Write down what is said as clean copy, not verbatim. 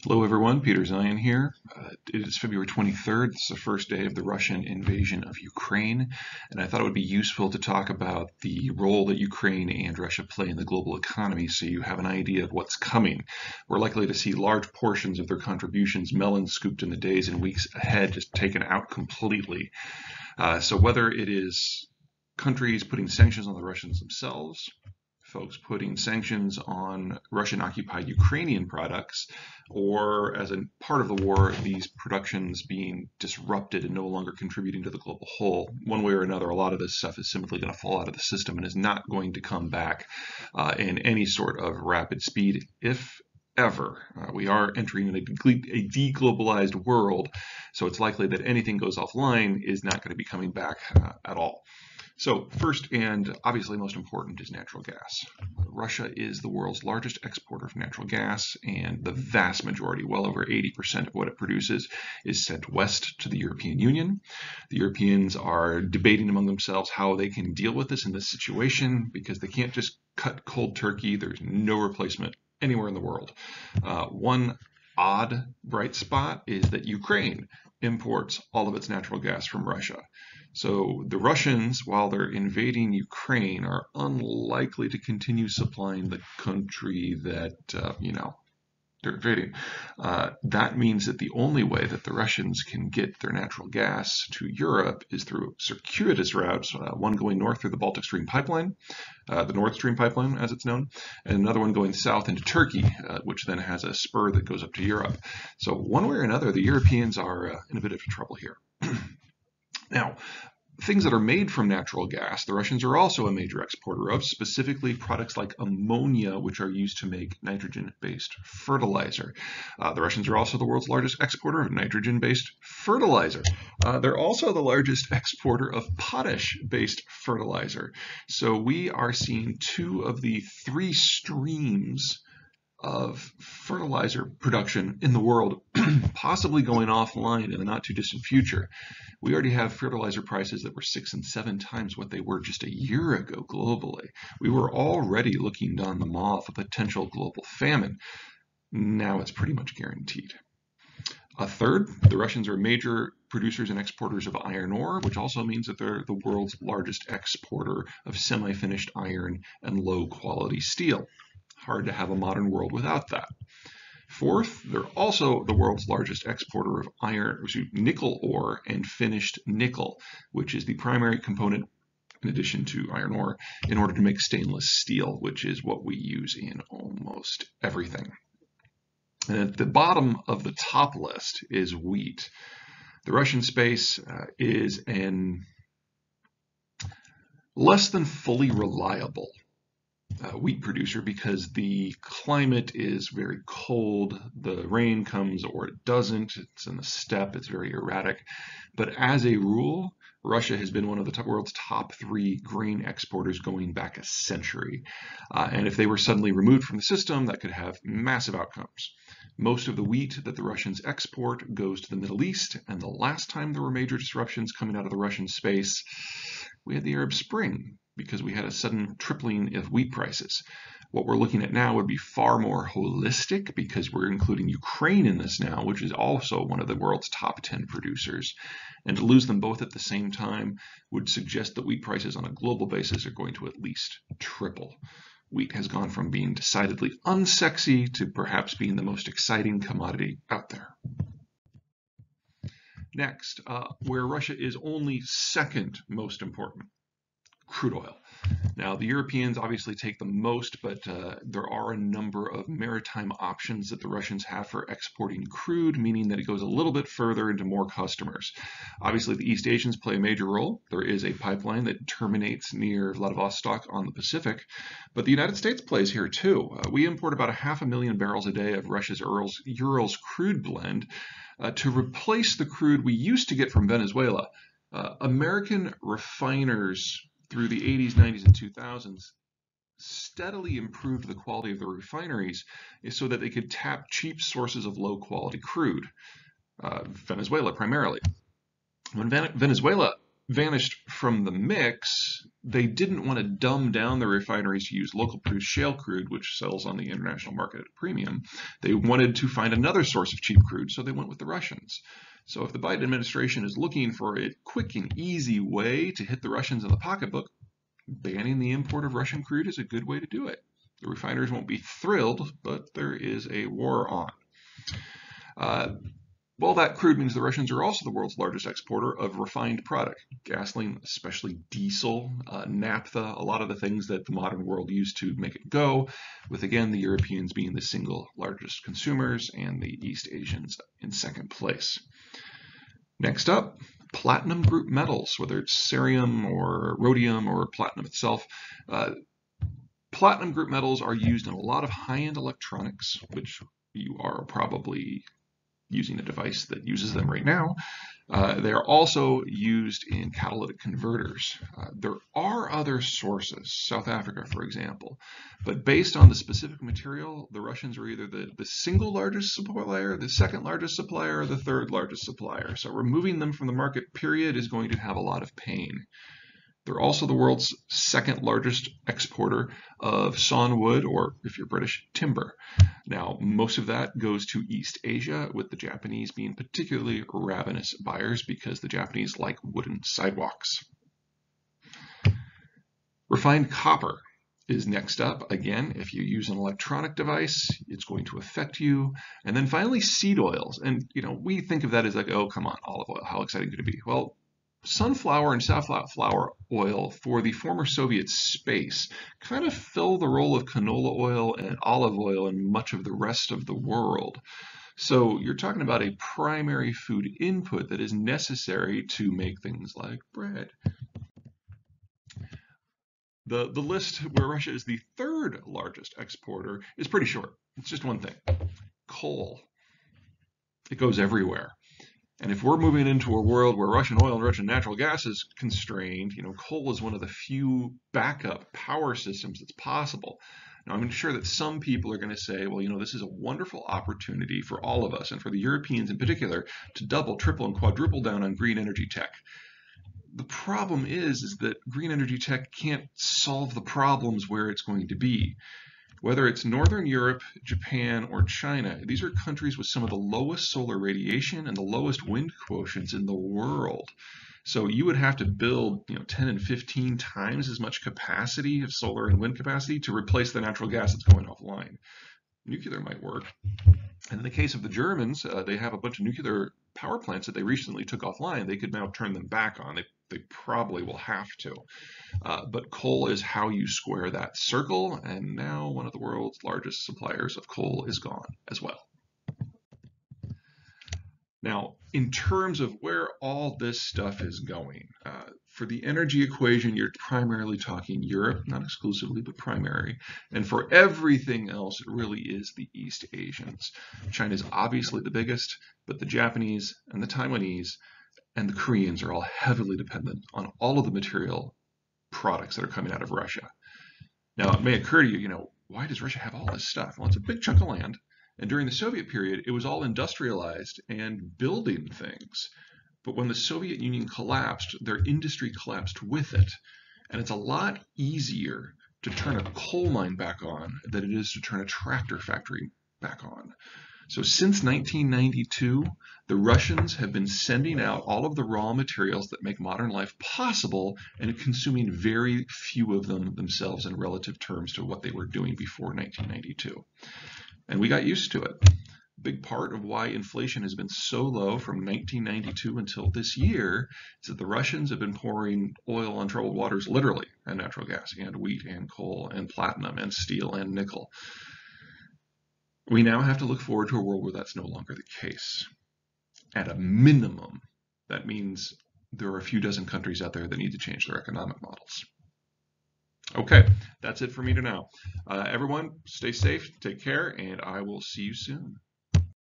Hello everyone, Peter Zion here. It is February 23rd. It's the first day of the Russian invasion of Ukraine, and I thought it would be useful to talk about the role that Ukraine and Russia play in the global economy so you have an idea of what's coming. We're likely to see large portions of their contributions melon scooped in the days and weeks ahead, just taken out completely. So whether it is countries putting sanctions on the Russians themselves, folks putting sanctions on Russian-occupied Ukrainian products, or as a part of the war, these productions being disrupted and no longer contributing to the global whole. One way or another, a lot of this stuff is simply going to fall out of the system and is not going to come back in any sort of rapid speed, if ever. We are entering a deglobalized world, so it's likely that anything goes offline is not going to be coming back at all. So first and obviously most important is natural gas. Russia is the world's largest exporter of natural gas, and the vast majority, well over 80% of what it produces, is sent west to the European Union. The Europeans are debating among themselves how they can deal with this in this situation because they can't just cut cold turkey. There's no replacement anywhere in the world. One odd bright spot is that Ukraine imports all of its natural gas from Russia. So the Russians, while they're invading Ukraine, are unlikely to continue supplying the country that, they're invading. That means that the only way that the Russians can get their natural gas to Europe is through circuitous routes, one going north through the Baltic Stream pipeline, the Nord Stream pipeline as it's known, and another one going south into Turkey, which then has a spur that goes up to Europe. So one way or another, the Europeans are in a bit of trouble here. Now, things that are made from natural gas, the Russians are also a major exporter of, specifically products like ammonia, which are used to make nitrogen-based fertilizer. The Russians are also the world's largest exporter of nitrogen-based fertilizer. They're also the largest exporter of potash-based fertilizer. So we are seeing two of the three streams of fertilizer production in the world possibly going offline in the not too distant future. We already have fertilizer prices that were 6 and 7 times what they were just a year ago globally. We were already looking down the maw of a potential global famine. Now it's pretty much guaranteed. A third, the Russians are major producers and exporters of iron ore, which also means that they're the world's largest exporter of semi-finished iron and low-quality steel. Hard to have a modern world without that. Fourth, they're also the world's largest exporter of nickel ore and finished nickel, which is the primary component, in addition to iron ore, in order to make stainless steel, which is what we use in almost everything. And at the bottom of the top list is wheat. The Russian space is an less than fully reliable wheat producer because the climate is very cold. The rain comes or it doesn't. It's in the steppe. It's very erratic. But as a rule, Russia has been one of the world's top 3 grain exporters going back a century. And if they were suddenly removed from the system, that could have massive outcomes. Most of the wheat that the Russians export goes to the Middle East, and the last time there were major disruptions coming out of the Russian space, we had the Arab Spring, because we had a sudden tripling of wheat prices. What we're looking at now would be far more holistic because we're including Ukraine in this now, which is also one of the world's top 10 producers. And to lose them both at the same time would suggest that wheat prices on a global basis are going to at least triple. Wheat has gone from being decidedly unsexy to perhaps being the most exciting commodity out there. Next, where Russia is only second most important, crude oil. Now, the Europeans obviously take the most, but there are a number of maritime options that the Russians have for exporting crude, meaning that it goes a little bit further into more customers. Obviously, the East Asians play a major role. There is a pipeline that terminates near Vladivostok on the Pacific, but the United States plays here too. We import about 500,000 barrels a day of Russia's Urals crude blend to replace the crude we used to get from Venezuela. American refiners through the 80s, 90s, and 2000s steadily improved the quality of the refineries so that they could tap cheap sources of low-quality crude, Venezuela primarily. When Venezuela vanished from the mix, they didn't want to dumb down the refineries to use local produced shale crude, which sells on the international market at a premium. They wanted to find another source of cheap crude, so they went with the Russians. So if the Biden administration is looking for a quick and easy way to hit the Russians in the pocketbook, banning the import of Russian crude is a good way to do it. The refiners won't be thrilled, but there is a war on. Well, that crude means the Russians are also the world's largest exporter of refined product. Gasoline, especially diesel, naphtha, a lot of the things that the modern world used to make it go, with again the Europeans being the single largest consumers and the East Asians in second place. Next up, platinum group metals, whether it's cerium or rhodium or platinum itself. Platinum group metals are used in a lot of high-end electronics, which you are probably using a device that uses them right now. They are also used in catalytic converters. There are other sources, South Africa, for example, but based on the specific material, the Russians are either the single largest supplier, the second largest supplier, or the third largest supplier. So removing them from the market, period, is going to have a lot of pain. They're also the world's second largest exporter of sawn wood, or if you're British, timber. Now, most of that goes to East Asia, with the Japanese being particularly ravenous buyers because the Japanese like wooden sidewalks. Refined copper is next up. Again, if you use an electronic device, it's going to affect you. And then finally, seed oils. And, we think of that as like, oh, come on, olive oil, how exciting could it be? Well, sunflower and safflower oil for the former Soviet space kind of fill the role of canola oil and olive oil in much of the rest of the world. So you're talking about a primary food input that is necessary to make things like bread. The list where Russia is the third largest exporter is pretty short. It's just one thing: coal. It goes everywhere. And if we're moving into a world where Russian oil and Russian natural gas is constrained, coal is one of the few backup power systems that's possible. Now, I'm sure that some people are going to say, well, this is a wonderful opportunity for all of us, and for the Europeans in particular, to double, triple, and quadruple down on green energy tech. The problem is that green energy tech can't solve the problems where it's going to be. Whether it's Northern Europe, Japan, or China, these are countries with some of the lowest solar radiation and the lowest wind quotients in the world. So you would have to build 10 and 15 times as much capacity of solar and wind capacity to replace the natural gas that's going offline. Nuclear might work. And in the case of the Germans, they have a bunch of nuclear power plants that they recently took offline. They could now turn them back on. They probably will have to. But coal is how you square that circle, and now one of the world's largest suppliers of coal is gone as well. Now, in terms of where all this stuff is going, for the energy equation, you're primarily talking Europe, not exclusively, but primary. And for everything else, it really is the East Asians. China's obviously the biggest, but the Japanese and the Taiwanese and the Koreans are all heavily dependent on all of the material products that are coming out of Russia. Now, it may occur to you, why does Russia have all this stuff? Well, it's a big chunk of land. And during the Soviet period, it was all industrialized and building things. But when the Soviet Union collapsed, their industry collapsed with it. And it's a lot easier to turn a coal mine back on than it is to turn a tractor factory back on. So since 1992, the Russians have been sending out all of the raw materials that make modern life possible and consuming very few of them themselves in relative terms to what they were doing before 1992. And we got used to it. A big part of why inflation has been so low from 1992 until this year is that the Russians have been pouring oil on troubled waters, literally, and natural gas, and wheat, and coal, and platinum, and steel, and nickel. We now have to look forward to a world where that's no longer the case. At a minimum, that means there are a few dozen countries out there that need to change their economic models. Okay, that's it for me to now. Everyone, stay safe, take care, and I will see you soon.